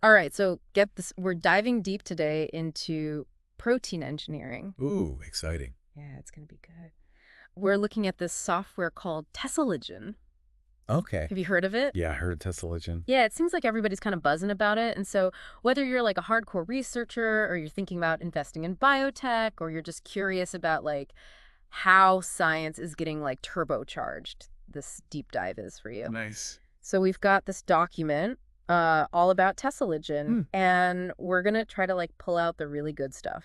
All right, so get this. We're diving deep today into protein engineering. Ooh, exciting. Yeah, it's going to be good. We're looking at this software called TeselaGen. Okay. Have you heard of it? Yeah, I heard of TeselaGen. Yeah, it seems like everybody's kind of buzzing about it. And so whether you're like a hardcore researcher or you're thinking about investing in biotech or you're just curious about like how science is getting like turbocharged, this deep dive is for you. Nice. So we've got this document all about TeselaGen, and we're going to try to like pull out the really good stuff,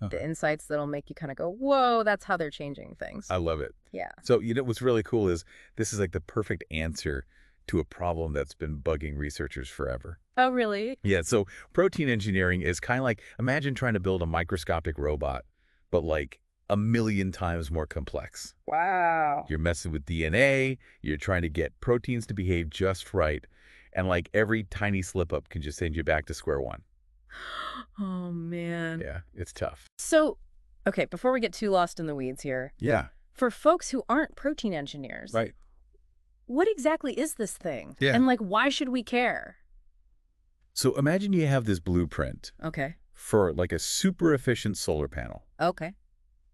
the Okay. insights that'll make you kind of go, whoa, that's how they're changing things. I love it. Yeah. So, what's really cool is this is like the perfect answer to a problem that's been bugging researchers forever. Oh, really? Yeah, so protein engineering is kind of like, imagine trying to build a microscopic robot, but like a million times more complex. Wow. You're messing with DNA, you're trying to get proteins to behave just right, and like every tiny slip up can just send you back to square one. Oh, man. Yeah, it's tough. So, okay, before we get too lost in the weeds here, Yeah, for folks who aren't protein engineers, right. what exactly is this thing? Yeah. And like, why should we care? So imagine you have this blueprint Okay. for like a super efficient solar panel, Okay.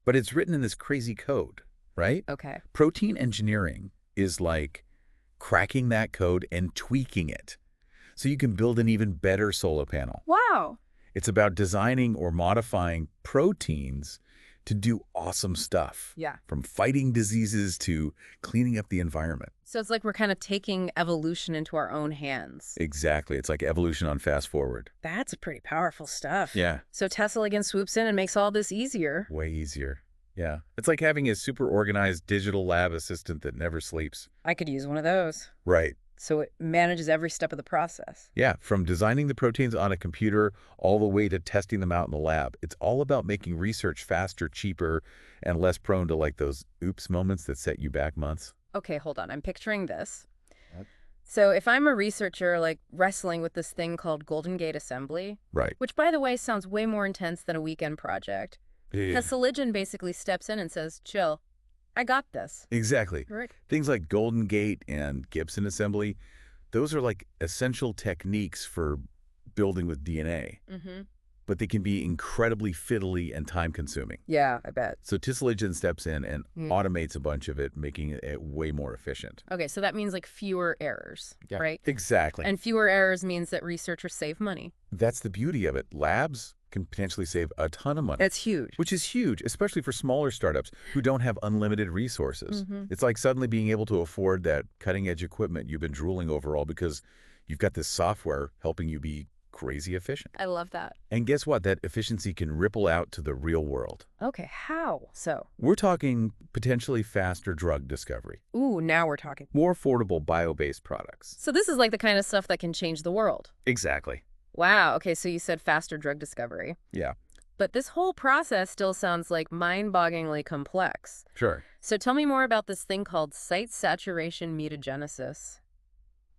but it's written in this crazy code, right? Okay. Protein engineering is like cracking that code and tweaking it so you can build an even better solar panel. Wow. It's about designing or modifying proteins to do awesome stuff, Yeah. from fighting diseases to cleaning up the environment. So it's like we're kind of taking evolution into our own hands. Exactly. It's like evolution on fast forward. That's pretty powerful stuff. Yeah, So Tesla again swoops in and makes all this easier. way easier. Yeah. It's like having a super organized digital lab assistant that never sleeps. I could use one of those. Right. So it manages every step of the process. Yeah, from designing the proteins on a computer all the way to testing them out in the lab. It's all about making research faster, cheaper, and less prone to like those oops moments that set you back months. Okay, hold on. I'm picturing this. Yep. So if I'm a researcher like wrestling with this thing called Golden Gate assembly, Right. which by the way sounds way more intense than a weekend project, Yeah. TeselaGen basically steps in and says, chill, I got this. Exactly. Right. Things like Golden Gate and Gibson assembly, those are like essential techniques for building with DNA, Mm-hmm. but they can be incredibly fiddly and time-consuming. Yeah, I bet. So TeselaGen steps in and Mm. automates a bunch of it, making it way more efficient. Okay, so that means like fewer errors, right? Exactly. And fewer errors means that researchers save money. That's the beauty of it. Labs can potentially save a ton of money, That's huge. which is huge, especially for smaller startups who don't have unlimited resources. Mhm. It's like suddenly being able to afford that cutting-edge equipment you've been drooling over all because you've got this software helping you be crazy efficient. I love that. And guess what? That efficiency can ripple out to the real world. Okay, how? So, We're talking potentially faster drug discovery, ooh, now we're talking. more affordable bio-based products. So this is like the kind of stuff that can change the world. Exactly. Wow. Okay, so you said faster drug discovery. Yeah, But this whole process still sounds like mind-bogglingly complex. sure. So tell me more about this thing called site saturation mutagenesis.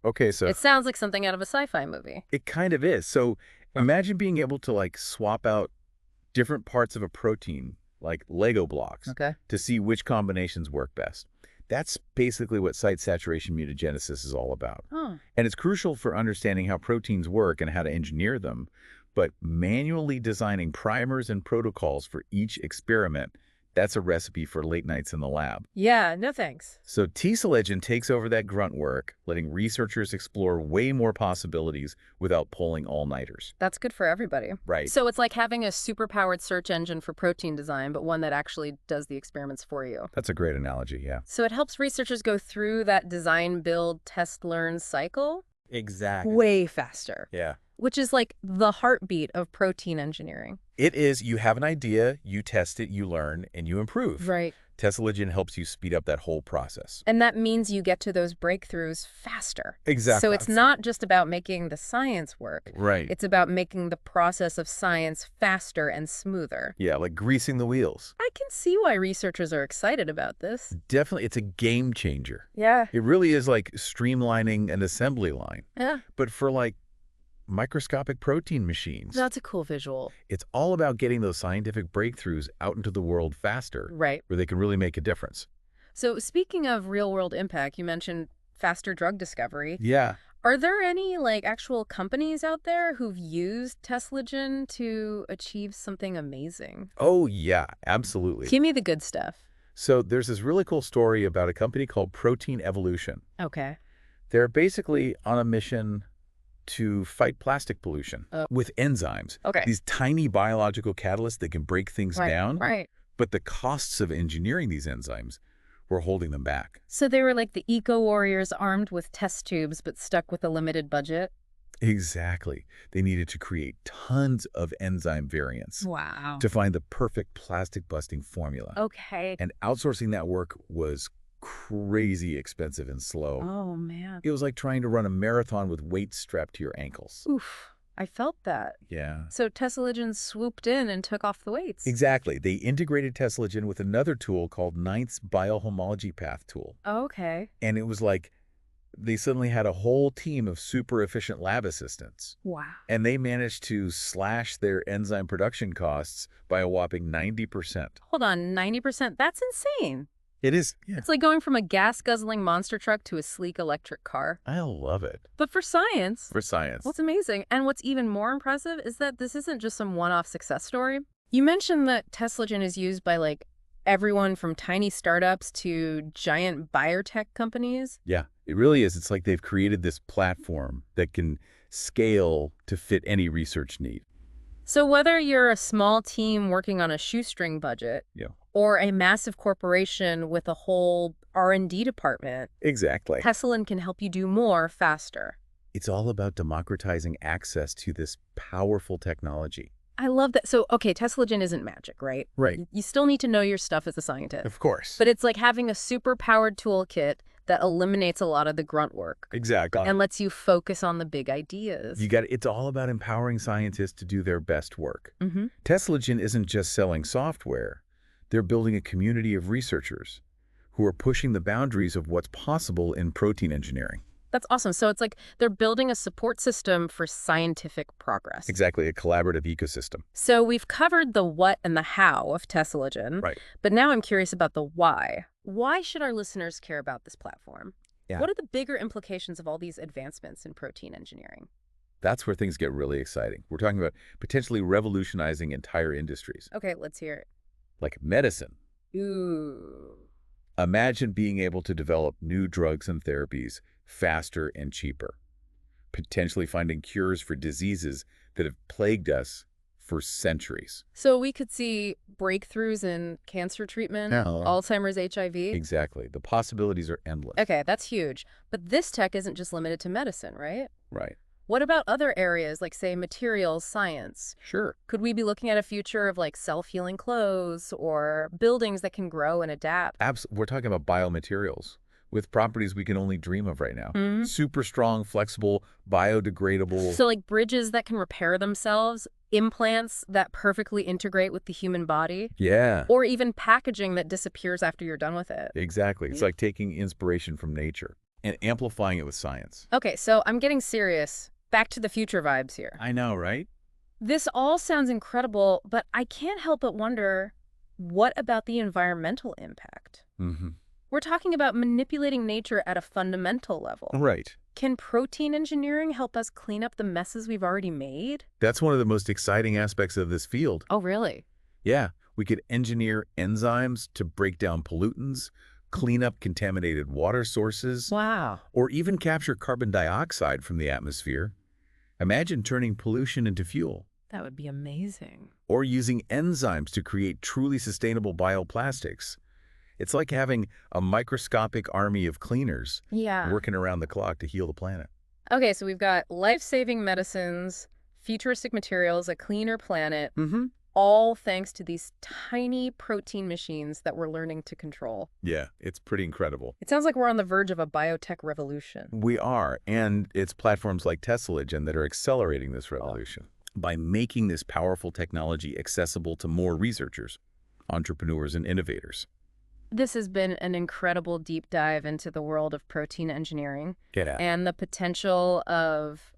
Okay, so It sounds like something out of a sci-fi movie. it kind of is. So imagine being able to like swap out different parts of a protein, like Lego blocks, Okay. to see which combinations work best. That's basically what site saturation mutagenesis is all about. Huh. And it's crucial for understanding how proteins work and how to engineer them, but manually designing primers and protocols for each experiment, that's a recipe for late nights in the lab. Yeah, no thanks. So TeselaGen takes over that grunt work, letting researchers explore way more possibilities without pulling all-nighters. That's good for everybody. Right. So it's like having a superpowered search engine for protein design, but one that actually does the experiments for you. That's a great analogy, yeah. So it helps researchers go through that design, build, test, learn cycle Exactly. way faster, Yeah. which is like the heartbeat of protein engineering. It is, you have an idea, you test it, you learn, and you improve. Right. TeselaGen helps you speed up that whole process. And that means you get to those breakthroughs faster. Exactly. So it's not just about making the science work. Right. It's about making the process of science faster and smoother. Yeah, like greasing the wheels. I can see why researchers are excited about this. Definitely, it's a game changer. Yeah. It really is like streamlining an assembly line, Yeah. but for like microscopic protein machines. That's a cool visual. It's all about getting those scientific breakthroughs out into the world faster, Right. where they can really make a difference. So speaking of real-world impact, you mentioned faster drug discovery. Yeah. Are there any, like, actual companies out there who've used TeselaGen to achieve something amazing? Oh, yeah, absolutely. Give me the good stuff. So there's this really cool story about a company called Protein Evolution. Okay. They're basically on a mission to fight plastic pollution Oh, with enzymes, okay. these tiny biological catalysts that can break things Right, down, right. but the costs of engineering these enzymes were holding them back. So they were like the eco-warriors armed with test tubes but stuck with a limited budget? Exactly. They needed to create tons of enzyme variants Wow. to find the perfect plastic-busting formula. Okay. And outsourcing that work was crazy expensive and slow. Oh, man. It was like trying to run a marathon with weights strapped to your ankles. Oof. I felt that. Yeah. So TeselaGen swooped in and took off the weights. Exactly. They integrated TeselaGen with another tool called Ninth's biohomology path tool. Okay. And it was like they suddenly had a whole team of super efficient lab assistants. Wow. And they managed to slash their enzyme production costs by a whopping 90%. Hold on, 90%? That's insane. It is. Yeah. It's like going from a gas-guzzling monster truck to a sleek electric car. I love it. But for science, For science. what's amazing, and what's even more impressive, is that this isn't just some one-off success story. You mentioned that TeselaGen is used by, like, everyone from tiny startups to giant biotech companies. Yeah, it really is. It's like they've created this platform that can scale to fit any research need. So whether you're a small team working on a shoestring budget Yeah. or a massive corporation with a whole R&D department, Exactly. TeselaGen can help you do more faster. It's all about democratizing access to this powerful technology. I love that. So, okay, TeselaGen isn't magic, right? Right. You still need to know your stuff as a scientist. Of course. But it's like having a super-powered toolkit that eliminates a lot of the grunt work Exactly. and lets you focus on the big ideas. It's all about empowering scientists to do their best work. Mm-hmm. TeselaGen isn't just selling software. They're building a community of researchers who are pushing the boundaries of what's possible in protein engineering. That's awesome. So it's like they're building a support system for scientific progress. Exactly, a collaborative ecosystem. So we've covered the what and the how of TeselaGen, Right. but now I'm curious about the why. Why should our listeners care about this platform? Yeah. What are the bigger implications of all these advancements in protein engineering? That's where things get really exciting. We're talking about potentially revolutionizing entire industries, Okay, let's hear it. like medicine. Ooh. Imagine being able to develop new drugs and therapies faster and cheaper, potentially finding cures for diseases that have plagued us for centuries. So we could see breakthroughs in cancer treatment, Yeah. Alzheimer's, HIV. Exactly. The possibilities are endless. Okay, that's huge. But this tech isn't just limited to medicine, right? Right. What about other areas like, say, materials science? Sure. Could we be looking at a future of like self-healing clothes or buildings that can grow and adapt? We're talking about biomaterials with properties we can only dream of right now. Mhm. Super strong, flexible, biodegradable. So like bridges that can repair themselves, implants that perfectly integrate with the human body, Yeah, or even packaging that disappears after you're done with it. exactly. It's like taking inspiration from nature and amplifying it with science. Okay, so I'm getting serious. Back to the future vibes here. I know, right? This all sounds incredible, but I can't help but wonder, what about the environmental impact? Mm-hmm. We're talking about manipulating nature at a fundamental level. Right. Can protein engineering help us clean up the messes we've already made? That's one of the most exciting aspects of this field. Oh, really? Yeah, we could engineer enzymes to break down pollutants, clean up contaminated water sources, Wow. or even capture carbon dioxide from the atmosphere. Imagine turning pollution into fuel, That would be amazing. or using enzymes to create truly sustainable bioplastics. It's like having a microscopic army of cleaners Yeah. working around the clock to heal the planet. Okay, so we've got life-saving medicines, futuristic materials, a cleaner planet, Mm-hmm. all thanks to these tiny protein machines that we're learning to control. Yeah, it's pretty incredible. It sounds like we're on the verge of a biotech revolution. We are, and it's platforms like TeselaGen that are accelerating this revolution by making this powerful technology accessible to more researchers, entrepreneurs, and innovators. This has been an incredible deep dive into the world of protein engineering and the potential of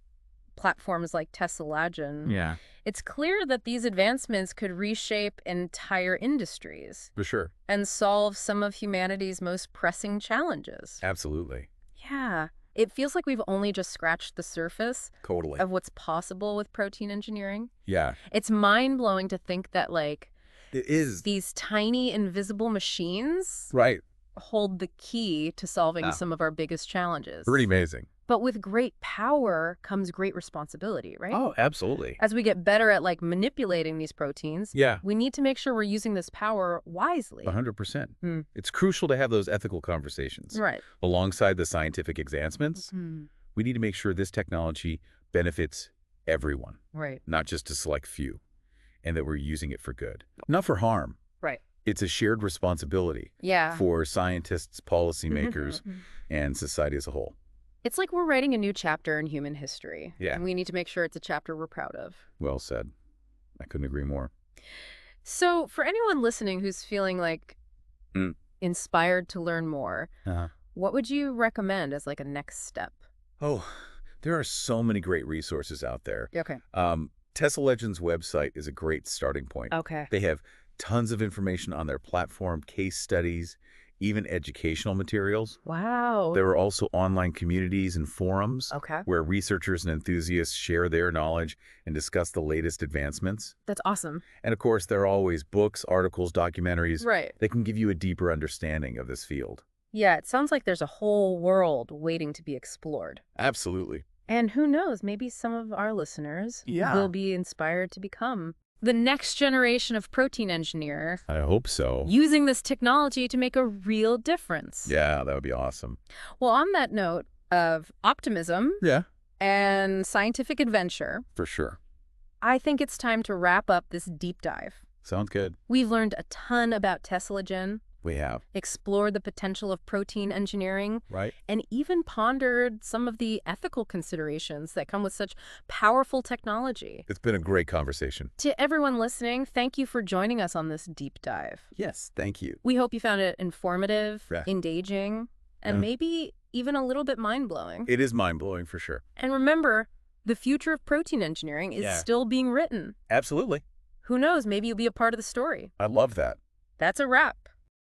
platforms like TeselaGen. Yeah, It's clear that these advancements could reshape entire industries for sure. and solve some of humanity's most pressing challenges. Absolutely. Yeah. It feels like we've only just scratched the surface Totally. of what's possible with protein engineering. Yeah. It's mind-blowing to think that, like, It is. these tiny invisible machines Right. hold the key to solving Yeah. some of our biggest challenges. Pretty amazing. But with great power comes great responsibility, right? Oh, absolutely. As we get better at, like, manipulating these proteins, Yeah. we need to make sure we're using this power wisely. 100%. Hmm. It's crucial to have those ethical conversations. Right. Alongside the scientific advancements, we need to make sure this technology benefits everyone, Right. not just a select few, and that we're using it for good, not for harm. Right. It's a shared responsibility Yeah. for scientists, policymakers, and society as a whole. It's like we're writing a new chapter in human history. Yeah. And we need to make sure it's a chapter we're proud of. Well said. I couldn't agree more. So for anyone listening who's feeling like inspired to learn more, what would you recommend as like a next step? Oh, there are so many great resources out there. Okay. TeselaGen's website is a great starting point. Okay. They have tons of information on their platform, case studies, even educational materials. Wow. There are also online communities and forums Okay. where researchers and enthusiasts share their knowledge and discuss the latest advancements. That's awesome. And of course, there are always books, articles, documentaries Right. that can give you a deeper understanding of this field. Yeah, it sounds like there's a whole world waiting to be explored. Absolutely. And who knows, maybe some of our listeners Yeah. will be inspired to become the next generation of protein engineer I hope so. using this technology to make a real difference. Yeah, that would be awesome. Well, on that note of optimism Yeah, and scientific adventure, for sure. I think it's time to wrap up this deep dive. Sounds good. We've learned a ton about TeselaGen, We have. explored the potential of protein engineering, Right? and even pondered some of the ethical considerations that come with such powerful technology. It's been a great conversation. To everyone listening, thank you for joining us on this deep dive. Yes, thank you. We hope you found it informative, Yeah. engaging, and Yeah. maybe even a little bit mind-blowing. It is mind-blowing for sure. And remember, the future of protein engineering is Yeah. still being written. Absolutely. Who knows, maybe you'll be a part of the story. I love that. That's a wrap.